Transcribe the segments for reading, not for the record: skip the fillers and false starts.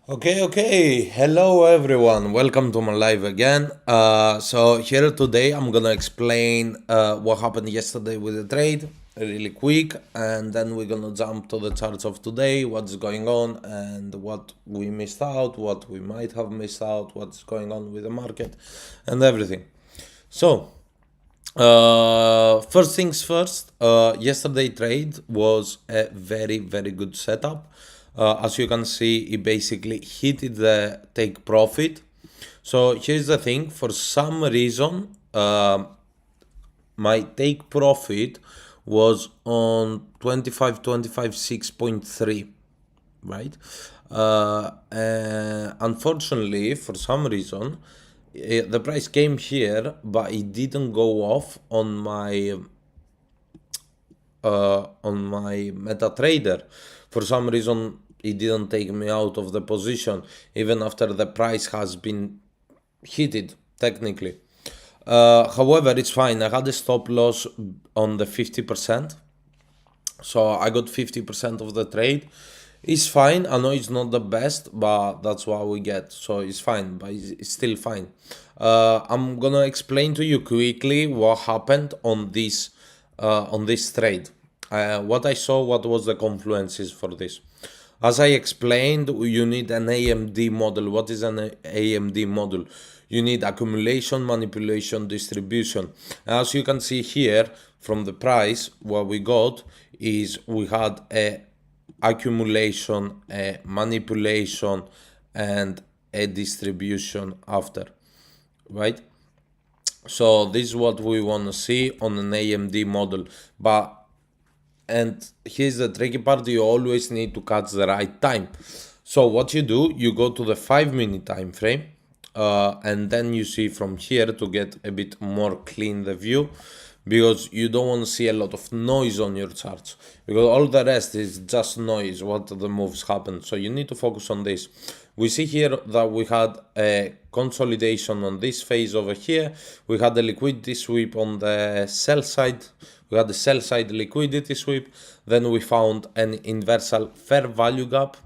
Okay. Hello everyone. Welcome to my live again. So here today I'm gonna explain what happened yesterday with the trade really quick, and then we're gonna jump to the charts of today, what's going on, and what we missed out, what we might have missed out, what's going on with the market, and everything. So first things first, yesterday trade was a very good setup. As you can see, it basically hit the take profit. So here's the thing, for some reason, my take profit was on 6.3, right? Unfortunately, for some reason, the price came here, but it didn't go off on my MetaTrader. For some reason, it didn't take me out of the position, even after the price has been hit technically. However, it's fine. I had a stop loss on the 50%. So I got 50% of the trade. It's fine. I know it's not the best, but that's what we get. So it's fine, but it's still fine. I'm gonna explain to you quickly what happened on this trade. What I saw, what was the confluences for this. As I explained, you need an AMD model. What is an AMD model? You need accumulation, manipulation, distribution. As you can see here from the price, what we got is we had a accumulation, a manipulation, and a distribution after, right? So this is what we want to see on an AMD model. And here's the tricky part, you always need to catch the right time. So what you do, you go to the 5 minute time frame, and then you see from here to get a bit more clean the view, because you don't want to see a lot of noise on your charts, because all the rest is just noise what the moves happen. So you need to focus on this. We see here that we had a consolidation on this phase over here. We had a liquidity sweep on the sell side. We had the sell side liquidity sweep. Then we found an inversal fair value gap,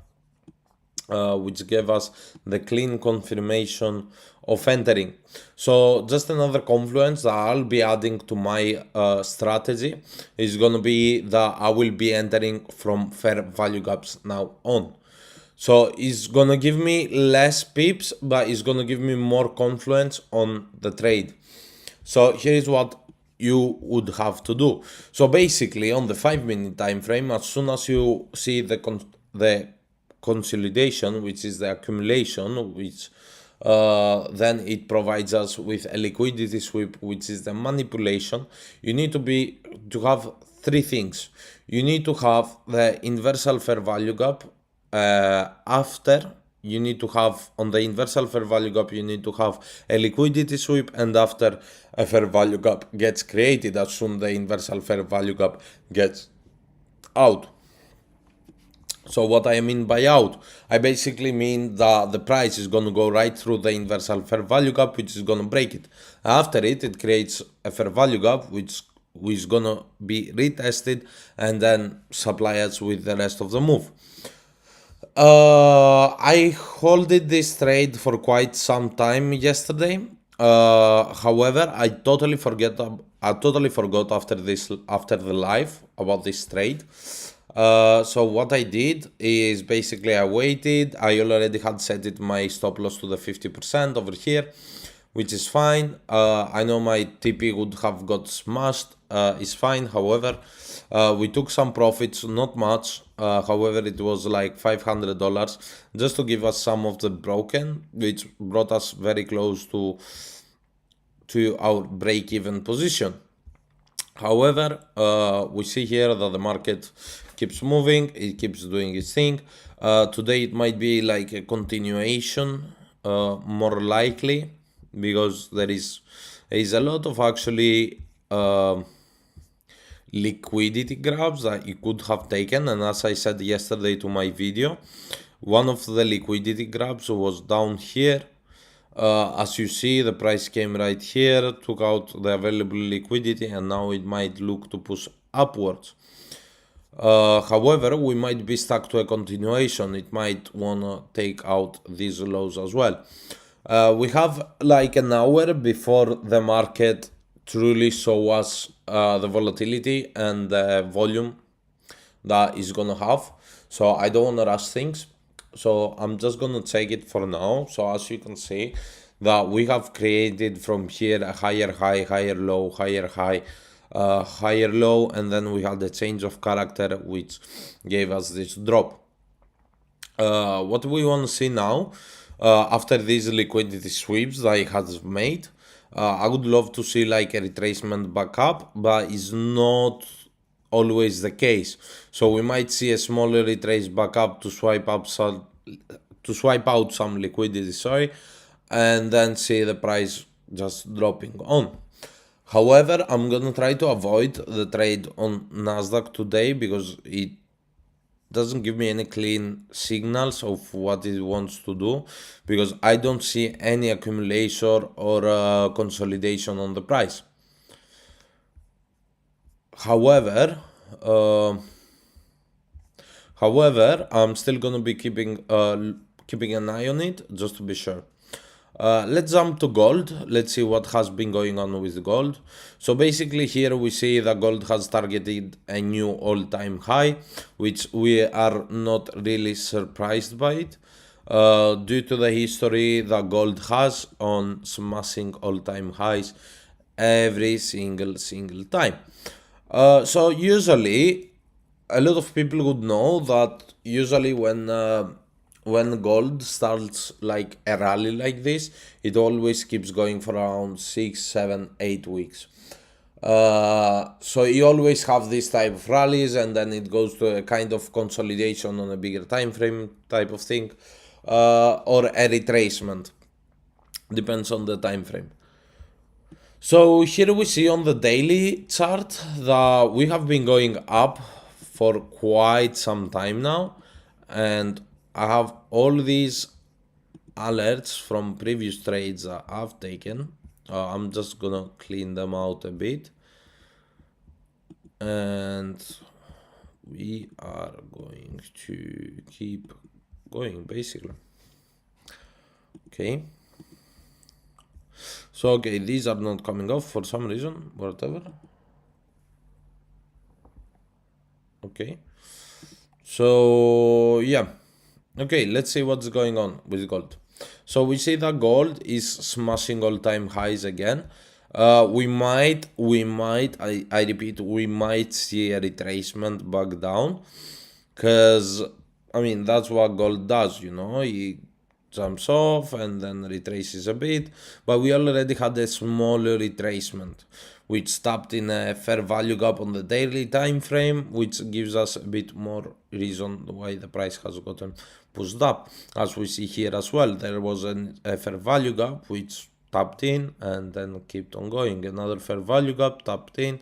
which gave us the clean confirmation of entering. So just another confluence that I'll be adding to my strategy is going to be that I will be entering from fair value gaps now on. So it's going to give me less pips, but it's going to give me more confluence on the trade. So here is what you would have to do. So basically on the 5 minute time frame, as soon as you see the consolidation, which is the accumulation, which then it provides us with a liquidity sweep, which is the manipulation. You need to have three things. You need to have the inversal fair value gap. After, you need to have on the inversal fair value gap, you need to have a liquidity sweep, and after a fair value gap gets created, as soon the inversal fair value gap gets out. So what I mean by out, I basically mean that the price is going to go right through the inversal fair value gap, which is going to break it. After it creates a fair value gap, which is going to be retested and then supply us with the rest of the move. I holded this trade for quite some time yesterday. However, I totally forgot after the live about this trade. So what I did is basically I waited. I already had set it my stop loss to the 50% over here, which is fine. I know my TP would have got smashed. It's fine. However, we took some profits, not much. However, it was like $500 just to give us some of the broken, which brought us very close to our break-even position. However, we see here that the market keeps moving, it keeps doing its thing. Today it might be like a continuation, more likely, because there is a lot of actually liquidity grabs that you could have taken. And as I said yesterday to my video, one of the liquidity grabs was down here. As you see, the price came right here, took out the available liquidity, and now it might look to push upwards. However, we might be stuck to a continuation. It might wanna take out these lows as well. We have like an hour before the market truly show us the volatility and the volume that is gonna have. So I don't wanna rush things. So I'm just gonna take it for now. So as you can see, that we have created from here a higher high, higher low, higher high, higher low, and then we had the change of character which gave us this drop. What we want to see now, after these liquidity sweeps that it has made, I would love to see like a retracement back up, but it's not always the case. So we might see a smaller retrace back up to swipe out some liquidity, sorry, and then see the price just dropping on. However, I'm gonna try to avoid the trade on Nasdaq today because it doesn't give me any clean signals of what it wants to do, because I don't see any accumulation or consolidation on the price. However, I'm still gonna be keeping an eye on it just to be sure. Let's jump to gold. Let's see what has been going on with gold. So basically here we see that gold has targeted a new all-time high, which we are not really surprised by it, due to the history that gold has on smashing all-time highs every single time. So usually a lot of people would know that usually when gold starts like a rally like this, it always keeps going for around 6, 7, 8 weeks. So you always have this type of rallies, and then it goes to a kind of consolidation on a bigger time frame type of thing, or a retracement. Depends on the time frame. So here we see on the daily chart that we have been going up for quite some time now, and I have all these alerts from previous trades that I've taken. I'm just gonna clean them out a bit, and we are going to keep going basically. Okay. So okay, these are not coming off for some reason, whatever. Okay. So yeah. Okay, let's see what's going on with gold. So we see that gold is smashing all-time highs again. We might, I repeat, we might see a retracement back down, because, I mean, that's what gold does, you know, it jumps off and then retraces a bit, but we already had a smaller retracement, which tapped in a fair value gap on the daily time frame, which gives us a bit more reason why the price has gotten pushed up. As we see here as well, there was a fair value gap which tapped in and then kept on going. Another fair value gap tapped in,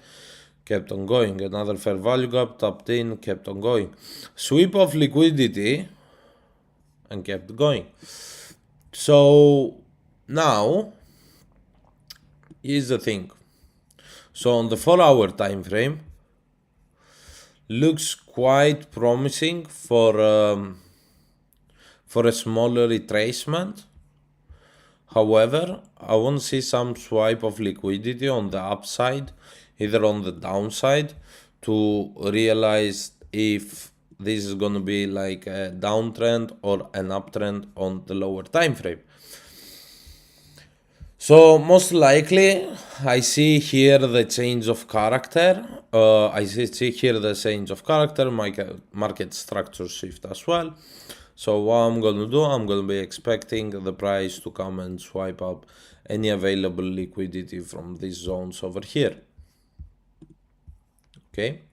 kept on going. Another fair value gap tapped in, kept on going. Sweep of liquidity and kept going. So now here's the thing. So on the 4-hour time frame, looks quite promising for a smaller retracement. However, I want to see some swipe of liquidity on the upside, either on the downside, to realize if this is going to be like a downtrend or an uptrend on the lower time frame. So most likely, I see here the change of character. I see here the change of character, market structure shift as well. So what I'm gonna do, I'm gonna be expecting the price to come and swipe up any available liquidity from these zones over here. Okay.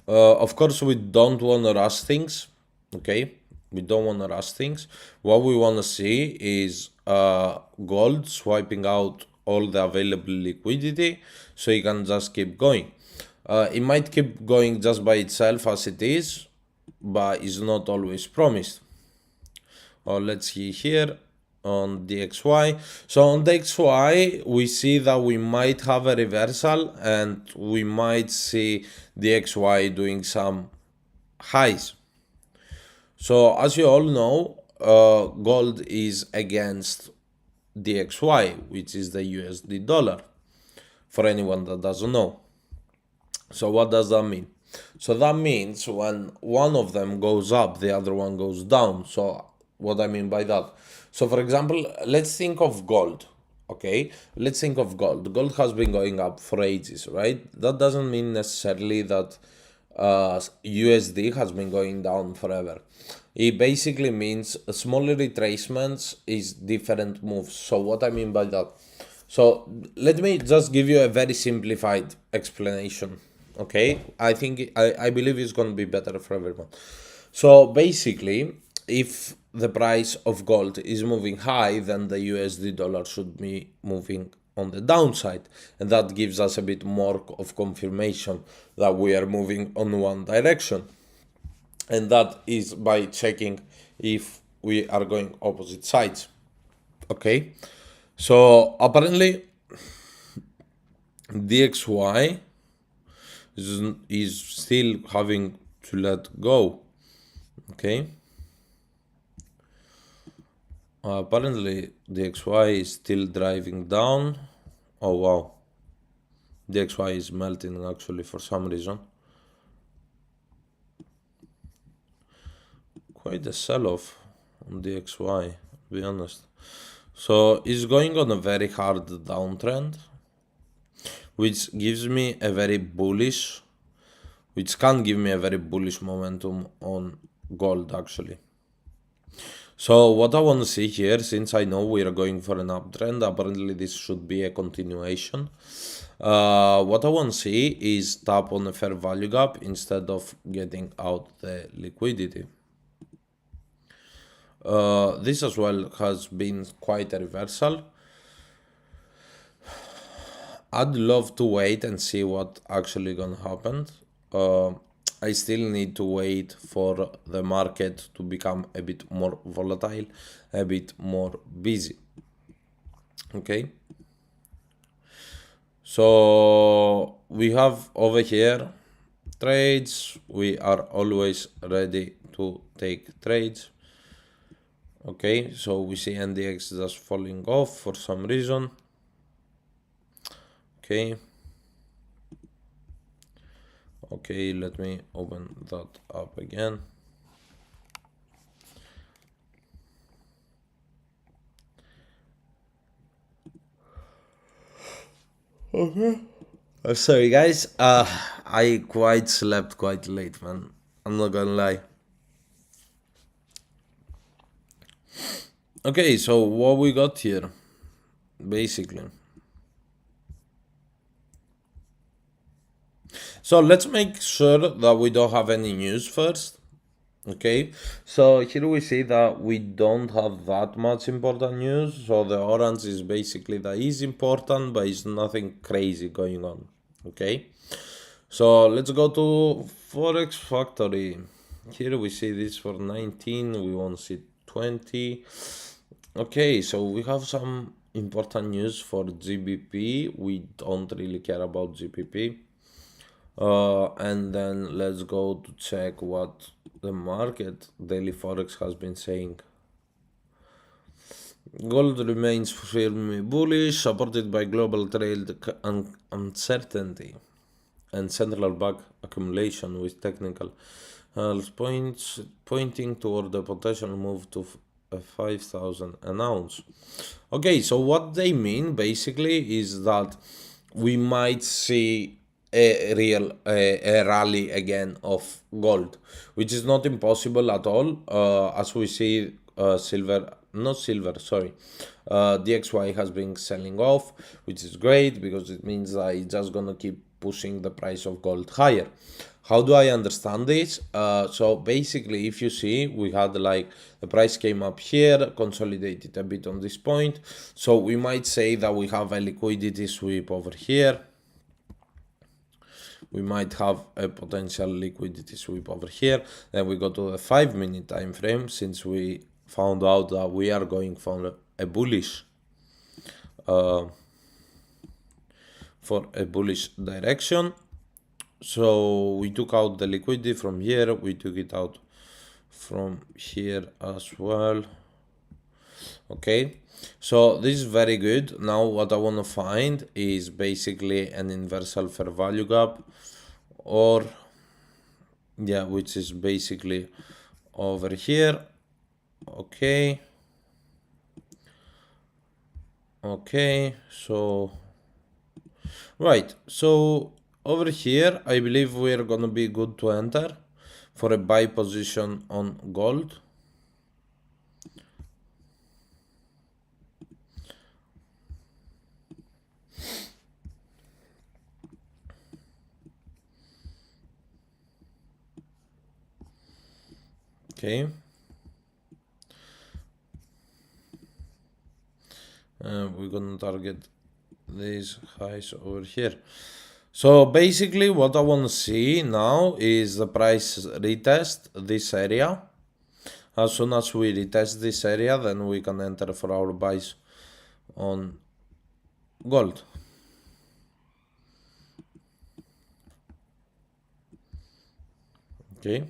Of course, we don't want to rush things. Okay. We don't want to rush things. What we want to see is gold swiping out all the available liquidity, so you can just keep going. It might keep going just by itself as it is, but it's not always promised. Let's see here. on the XY. So on the XY, we see that we might have a reversal and we might see the XY doing some highs. So as you all know, gold is against the XY, which is the USD dollar, for anyone that doesn't know. So what does that mean? So that means when one of them goes up, the other one goes down. So what I mean by that? So for example, let's think of gold. Okay, let's think of gold. Gold has been going up for ages, right? That doesn't mean necessarily that USD has been going down forever. It basically means smaller retracements is different moves. So what I mean by that? So let me just give you a very simplified explanation. Okay, I believe it's going to be better for everyone. So basically, if the price of gold is moving high, then the USD dollar should be moving on the downside, and that gives us a bit more of confirmation that we are moving on one direction, and that is by checking if we are going opposite sides. Okay, so apparently DXY is still having to let go. Okay, apparently DXY is still driving down. Oh wow, DXY is melting actually for some reason. Quite a sell-off on DXY, to be honest. So it's going on a very hard downtrend, which gives me a very bullish, which can give me a very bullish momentum on gold actually. So what I want to see here, since I know we are going for an uptrend, apparently this should be a continuation. What I want to see is tap on a fair value gap instead of getting out the liquidity. This as well has been quite a reversal. I'd love to wait and see what actually gonna happen. I still need to wait for the market to become a bit more volatile, a bit more busy. Okay. So we have over here trades. We are always ready to take trades. Okay, so we see NDX just falling off for some reason. Okay. Okay, let me open that up again. Okay. Sorry guys, I quite slept quite late, man. I'm not gonna lie. Okay, so what we got here, basically. So let's make sure that we don't have any news first. Okay, so here we see that we don't have that much important news. So the orange is basically that is important, but it's nothing crazy going on. Okay, so let's go to Forex Factory. Here we see this for 19, we want to see 20. Okay, so we have some important news for GBP. We don't really care about GBP. And then let's go to check what the market daily forex has been saying. Gold remains firmly bullish, supported by global trade uncertainty and central bank accumulation, with technical points pointing toward the potential move to 5,000 an ounce. Okay, so what they mean basically is that we might see a real a rally again of gold, which is not impossible at all, as we see DXY has been selling off, which is great because it means that it's just gonna keep pushing the price of gold higher. How do I understand this? So basically, if you see, we had like the price came up here, consolidated a bit on this point. So we might say that we have a liquidity sweep over here. We might have a potential liquidity sweep over here. Then we go to the 5-minute time frame, since we found out that we are going for a bullish direction. So we took out the liquidity from here, we took it out from here as well. Okay, so this is very good. Now what I want to find is basically an inversal fair value gap, or yeah, which is basically over here. Okay, so right, so over here I believe we're gonna be good to enter for a buy position on gold. Okay, we're gonna target these highs over here. So basically what I want to see now is the price retest this area. As soon as we retest this area, then we can enter for our buys on gold. Okay.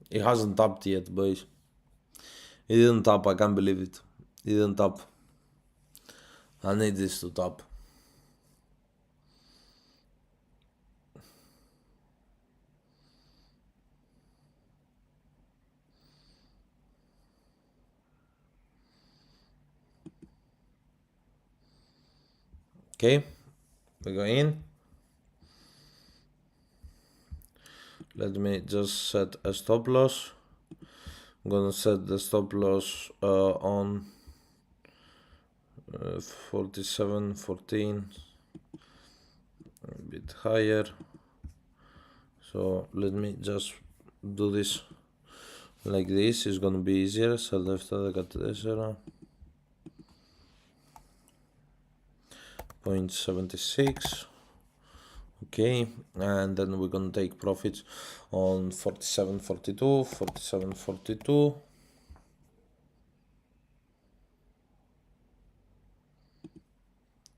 It hasn't tapped yet, boys. It didn't tap, I can't believe it. It didn't tap. I need this to tap. Okay, we go in. Let me just set a stop loss. I'm gonna set the stop loss on 47.14, a bit higher. So let me just do this like this. It's gonna be easier. Σε 14 0.76. Okay, and then we're gonna take profits on 47.42, 47.42.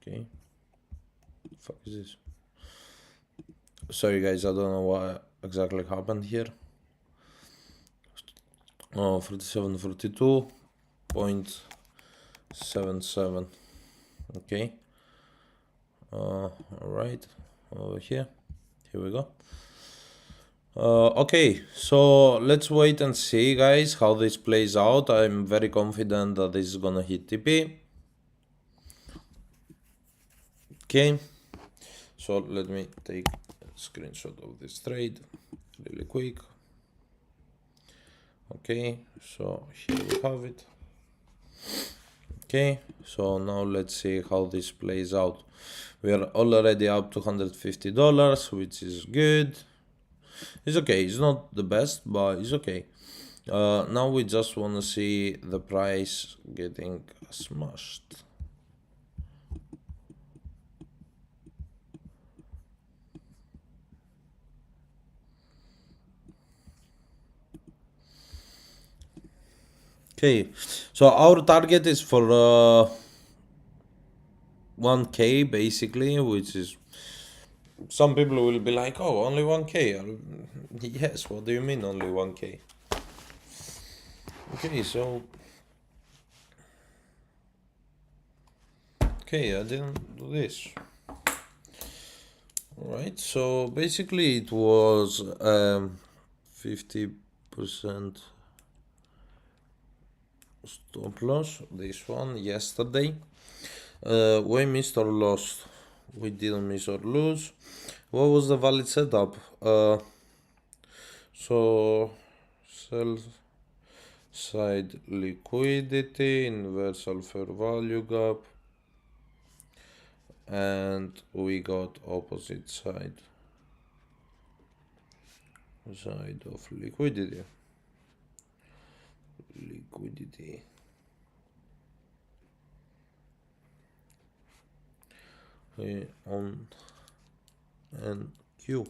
Okay, fuck is this? Sorry guys, I don't know what exactly happened here. Oh, 47.42.77. Okay. Alright, over here we go. Okay, so let's wait and see, guys, how this plays out. I'm very confident that this is gonna hit TP. Okay, so let me take a screenshot of this trade really quick. Okay, so here we have it. Okay, so now let's see how this plays out. We are already up to $150, which is good. It's okay, it's not the best, but it's okay. Now we just want to see the price getting smashed. Okay, so our target is for 1K basically, which is, some people will be like, oh, only 1K. Yes, what do you mean only 1K? Okay, so okay, I didn't do this. Alright, so basically it was 50% stop loss, this one yesterday. We missed or lost? We didn't miss or lose. What was the valid setup? So side liquidity, universal fair value gap, and we got opposite side of liquidity. On NQ.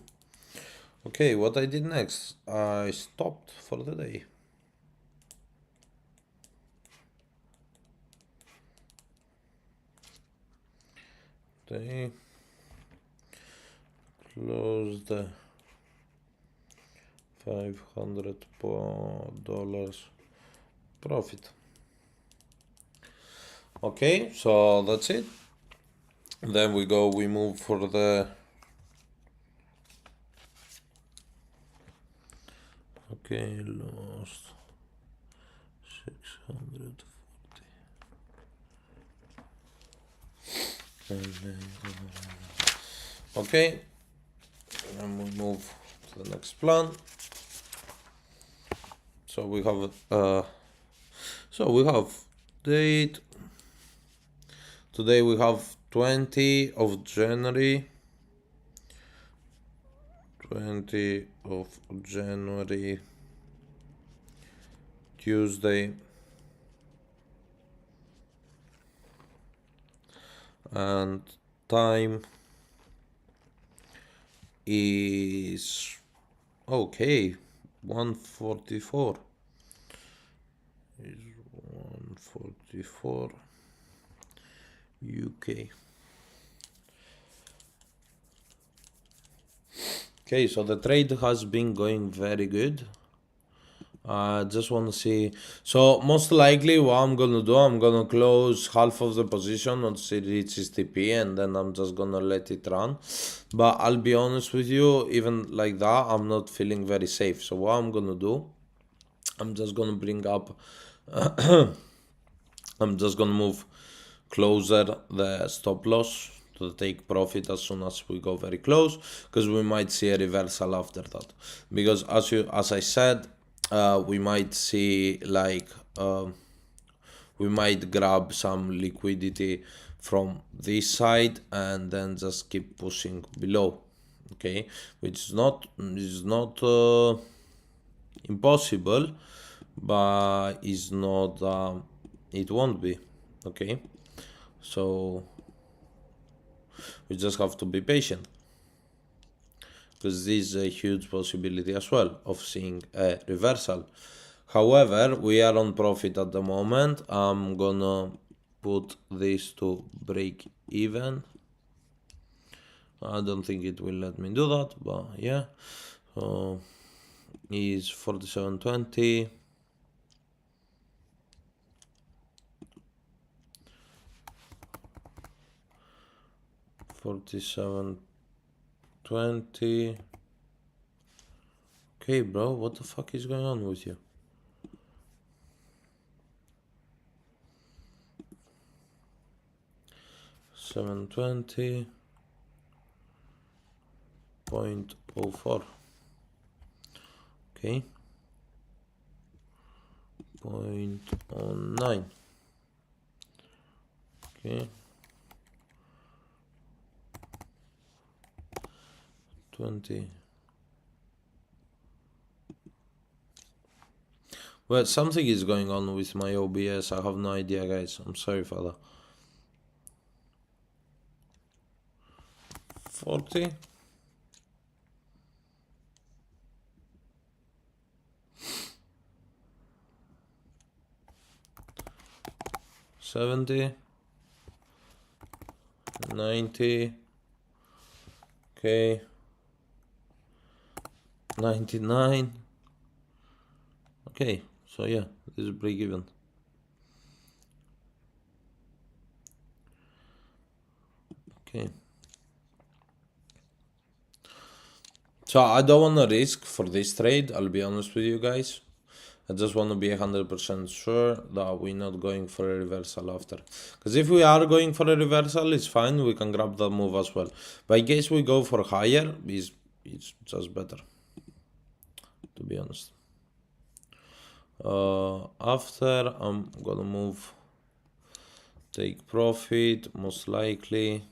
Okay, what I did next, I stopped for the day. They closed the $500 profit. Okay, so that's it. Then we move for the lost 640. Okay, and we move to the next plan. So we have date. Today we have 20 of January. Tuesday. And time is okay, 1:44. Is 1:44 UK. Okay, so the trade has been going very good. I just want to see. So most likely what I'm gonna do, I'm gonna close half of the position once it reaches TP, and then I'm just gonna let it run. But I'll be honest with you, even like that, I'm not feeling very safe. So what I'm gonna do, I'm just gonna bring up I'm just gonna move closer the stop loss to take profit as soon as we go very close, because we might see a reversal after that. Because as I said, we might see like we might grab some liquidity from this side and then just keep pushing below. Okay, which is not impossible, but is not it won't be. Okay, so we just have to be patient, because this is a huge possibility as well of seeing a reversal. However, we are on profit at the moment. I'm gonna put this to break even. I don't think it will let me do that, but yeah. So is 47.20. $47.20. Okay, bro, what the fuck is going on with you? $720.04. Okay. 0.09. Okay. 20. Well, something is going on with my OBS. I have no idea, guys. I'm sorry for that. 40. $70. 90. Okay. 99. Okay, so yeah, this is break even. Okay. So I don't want to risk for this trade, I'll be honest with you guys. I just want to be 100% sure that we're not going for a reversal after. Because if we are going for a reversal, it's fine, we can grab that move as well. But in case we go for higher, it's just better, to be honest. After I'm gonna move take profit, most likely.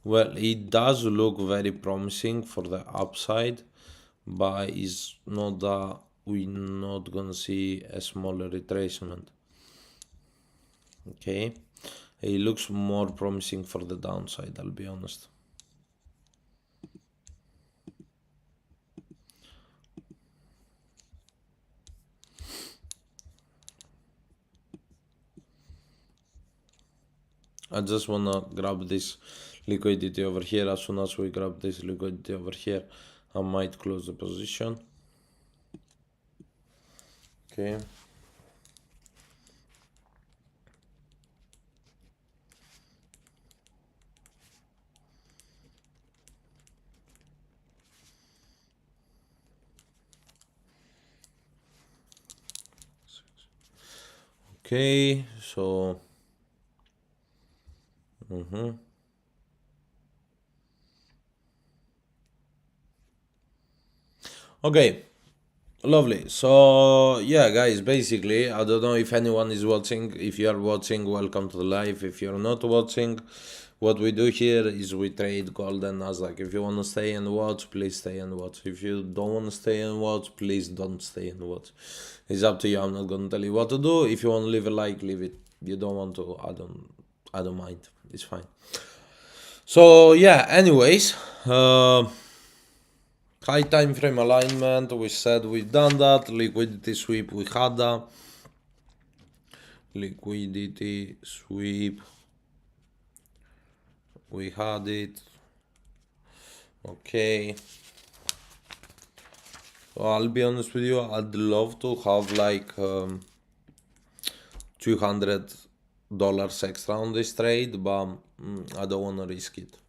Well, it does look very promising for the upside, but it's not that we're not gonna see a smaller retracement. Okay, it looks more promising for the downside, I'll be honest. I just wanna grab this liquidity over here. As soon as we grab this liquidity over here, I might close the position. Okay. Okay, so okay, lovely. So yeah, guys, basically, I don't know if anyone is watching. If you are watching, welcome to the live. If you're not watching, what we do here is we trade gold and Nasdaq. If you want to stay and watch, please stay and watch. If you don't want to stay and watch, please don't stay and watch. It's up to you. I'm not gonna tell you what to do. If you want to leave a like, leave it. You don't want to, I don't mind. It's fine. So yeah, anyways, high time frame alignment, we said we've done that. Liquidity sweep, we had that. Liquidity sweep, we had it. Okay. So I'll be honest with you, I'd love to have like $200 extra on this trade, but I don't want to risk it.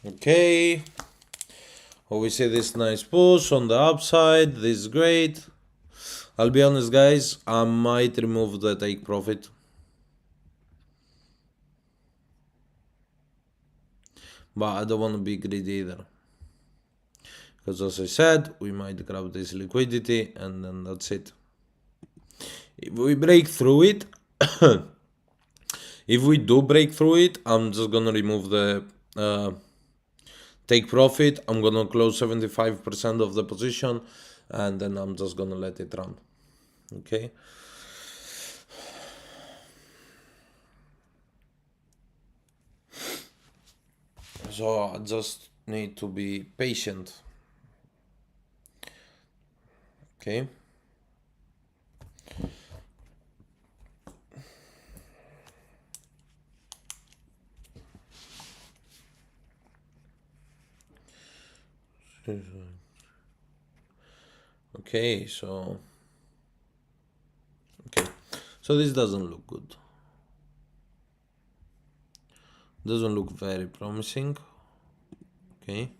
Okay. We see this nice push on the upside. This is great. I'll be honest, guys, I might remove the take profit. But I don't want to be greedy either. Because as I said, we might grab this liquidity and then that's it. If we break through it, if we do break through it, I'm just gonna remove the take profit. I'm gonna close 75% of the position and then I'm just gonna let it run. Okay. So I just need to be patient. Okay. Okay, so this doesn't look good. Doesn't look very promising. Okay.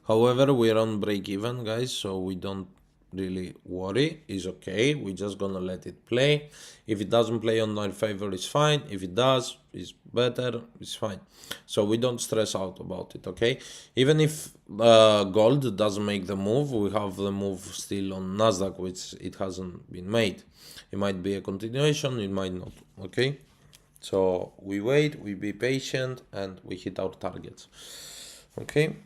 However, we're on break even, guys, so we don't really worry. It's okay. We're just gonna let it play. If it doesn't play on our favor, it's fine. If it does, it's better. It's fine. So we don't stress out about it. Okay. Even if gold doesn't make the move, we have the move still on Nasdaq, which it hasn't been made. It might be a continuation. It might not. Okay. So we wait. We be patient, and we hit our targets. Okay.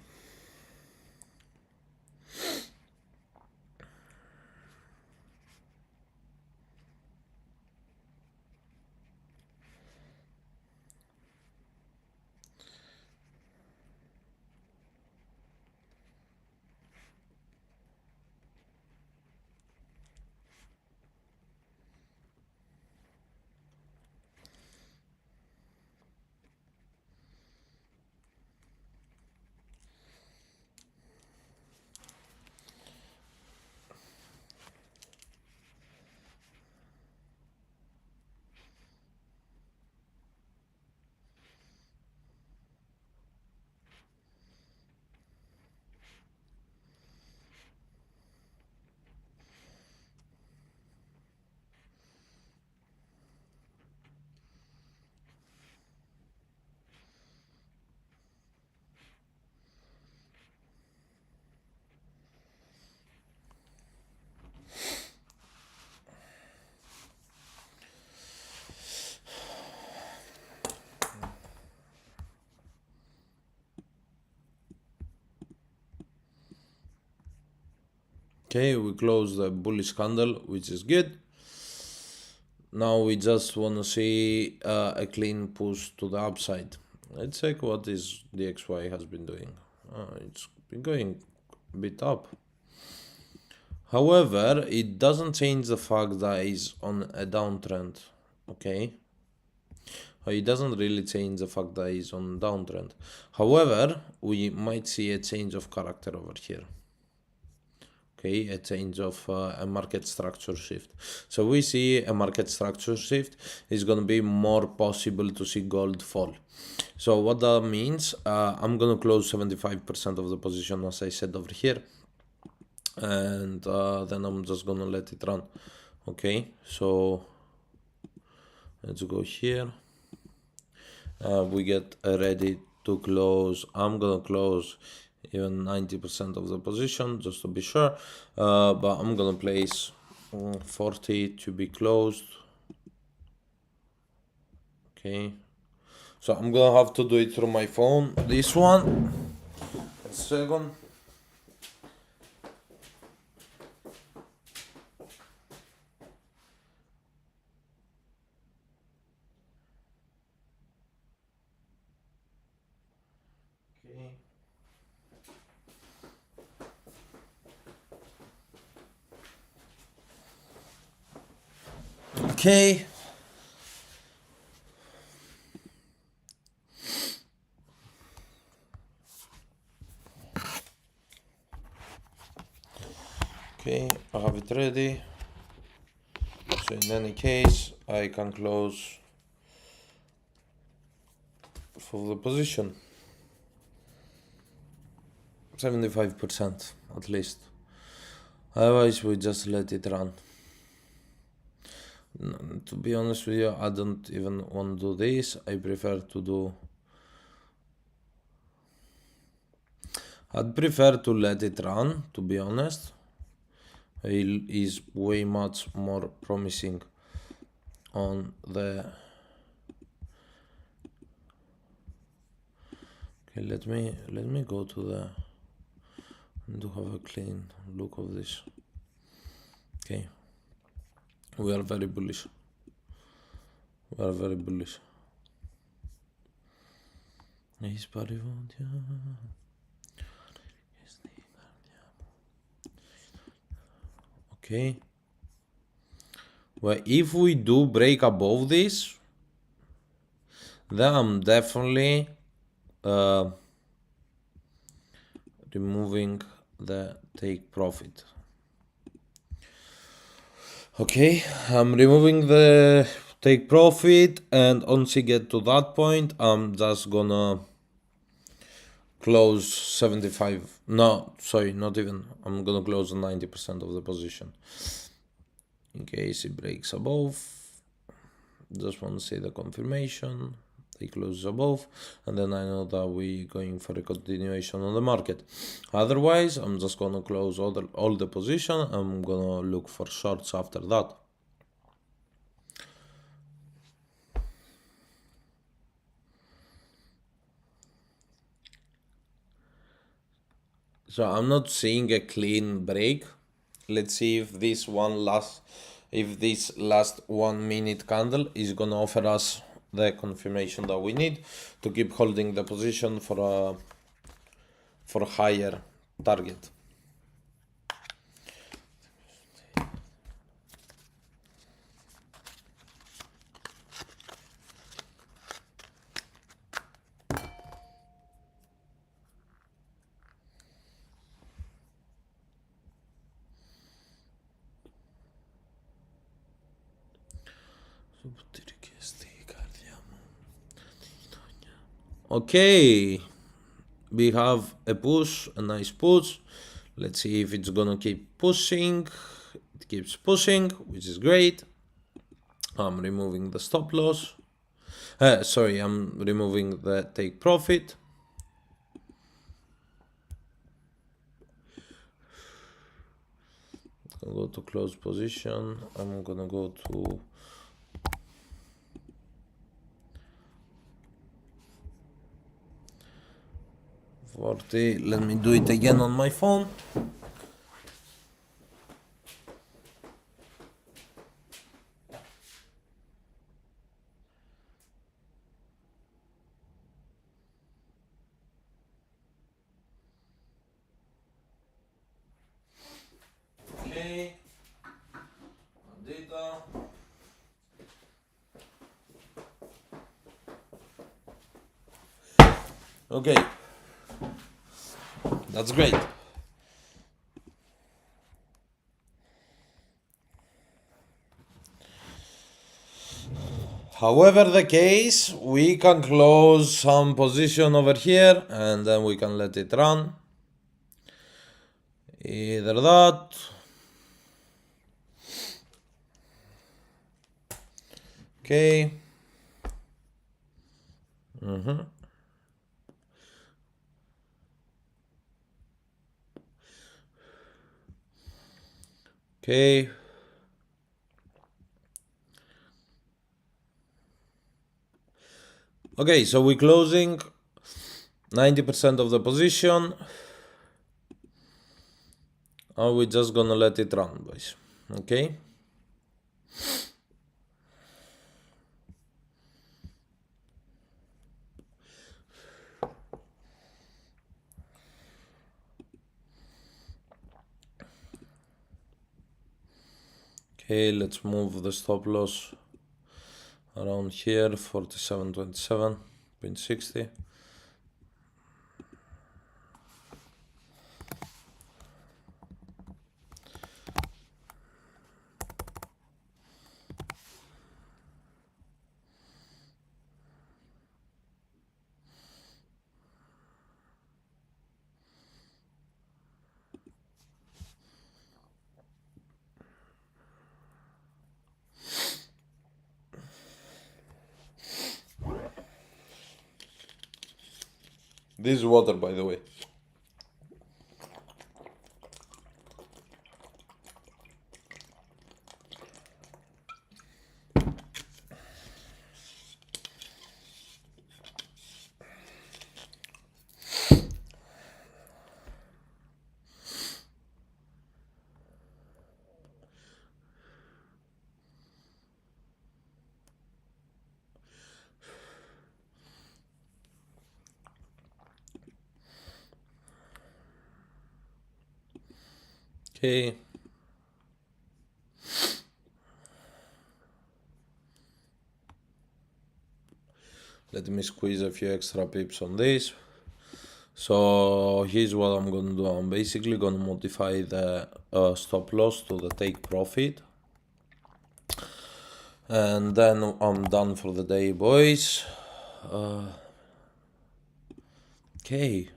Okay, we close the bullish candle, which is good. Now we just want to see a clean push to the upside. Let's check what is the XY has been doing. It's been going a bit up. However, it doesn't change the fact that it's on a downtrend. Okay. It doesn't really change the fact that it's on downtrend. However, we might see a change of character over here. Okay, a change of a market structure shift. So we see a market structure shift is going to be more possible to see gold fall. So what that means, I'm going to close 75% of the position as I said over here, and then I'm just going to let it run. Okay, so let's go here. We get ready to close. I'm going to close even 90% of the position just to be sure, but I'm gonna place 40 to be closed. Okay, so I'm gonna have to do it through my phone, this one. A second. Okay. Okay, I have it ready. So in any case, I can close for the position 75% at least. Otherwise, we just let it run. To be honest with you, I don't even want to do this. I prefer to do. I'd prefer to let it run, to be honest. It is way much more promising on the. Okay, let me go to the to have a clean look of this. Okay, we are very bullish. We are very bullish. Okay. Well, if we do break above this, then I'm definitely removing the take profit. Okay, I'm removing the take profit, and once we get to that point, I'm just gonna close 75. No, sorry, not even. I'm gonna close 90% of the position in case it breaks above. Just want to see the confirmation. They close above, and then I know that we're going for a continuation on the market. Otherwise, I'm just gonna close all the position. I'm gonna look for shorts after that. So I'm not seeing a clean break. Let's see if this last 1 minute candle is gonna offer us the confirmation that we need to keep holding the position for a higher target. Okay, we have a push, a nice push. Let's see if it's gonna keep pushing. It keeps pushing, which is great. I'm removing the stop loss. Sorry, I'm removing the take profit. I'll go to close position. I'm gonna go to $40. Let me do it again on my phone. Okay. Data. Okay. That's great. However the case, we can close some position over here and then we can let it run. Either that. Okay. Okay. Okay, so we're closing 90% of the position. And we're just gonna let it run, boys. Okay. Okay, let's move the stop loss around here, 47.27.60. This is water, by the way. Okay. Let me squeeze a few extra pips on this. So here's what I'm gonna do. I'm basically gonna modify the stop loss to the take profit. And then I'm done for the day, boys. Okay.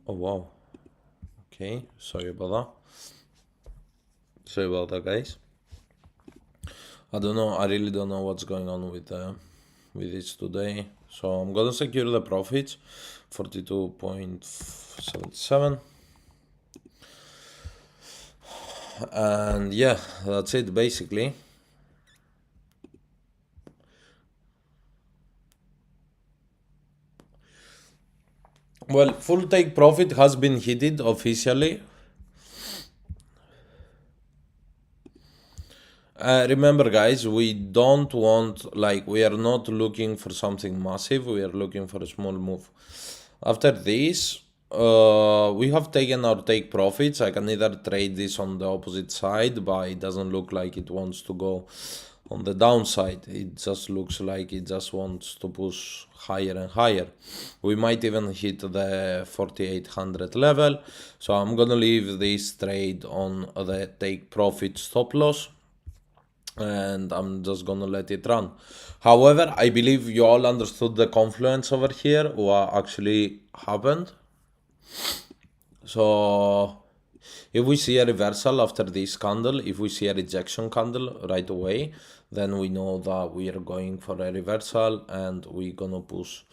Oh wow. Okay, sorry about that. Sorry about that, guys. I don't know. I really don't know what's going on with this today. So I'm gonna secure the profits, 42.77, and yeah, that's it basically. Well, full take profit has been hit officially. Remember, guys, we don't want, like, we are not looking for something massive. We are looking for a small move. After this, we have taken our take profits. I can either trade this on the opposite side, but it doesn't look like it wants to go on the downside. It just looks like it just wants to push higher and higher. We might even hit the 4800 level. So I'm gonna leave this trade on the take profit stop loss, and I'm just gonna let it run. However, I believe you all understood the confluence over here, what actually happened. So if we see a reversal after this candle, if we see a rejection candle right away, then we know that we are going for a reversal and we're gonna push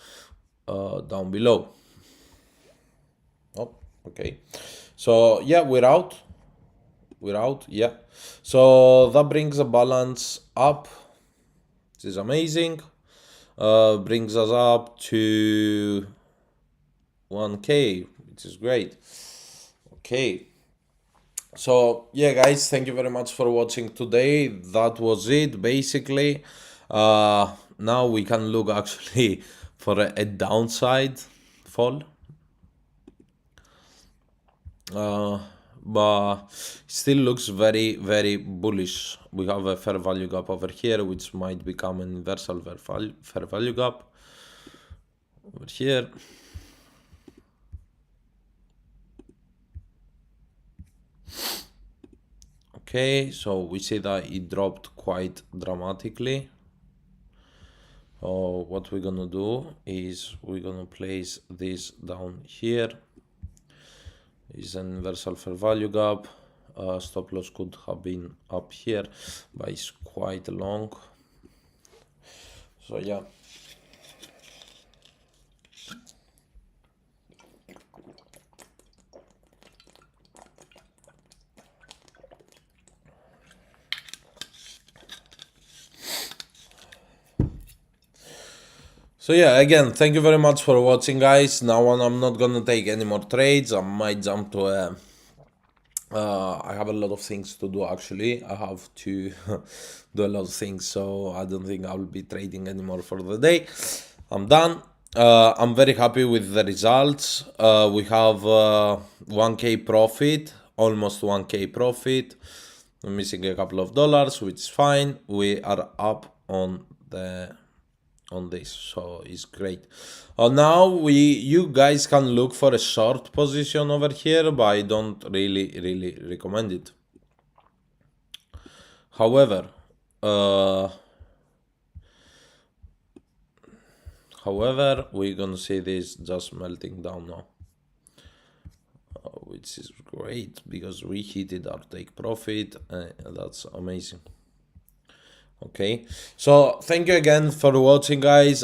down below. Oh, okay. So yeah, we're out. Yeah. So that brings the balance up. This is amazing. Brings us up to 1K, which is great. Okay. So yeah, guys, thank you very much for watching today. That was it basically. Now we can look actually for a downside fall. But still looks very, very bullish. We have a fair value gap over here, which might become an inversal fair value gap over here. Okay, so we see that it dropped quite dramatically. So what we're gonna do is we're gonna place this down here. Is an inversal fair value gap. Stop loss could have been up here, but it's quite long. So yeah. So yeah, again, thank you very much for watching, guys. Now on, I'm not gonna take any more trades. I might jump to a I have a lot of things to do actually. I have to do a lot of things, so I don't think I'll be trading anymore for the day. I'm done. I'm very happy with the results. We have 1K profit, almost 1K profit. I'm missing a couple of dollars, which is fine. We are up on this, so it's great. Now you guys can look for a short position over here, but I don't really recommend it. However, we're gonna see this just melting down now, which is great because we hit our take profit. That's amazing. Okay, so thank you again for watching, guys.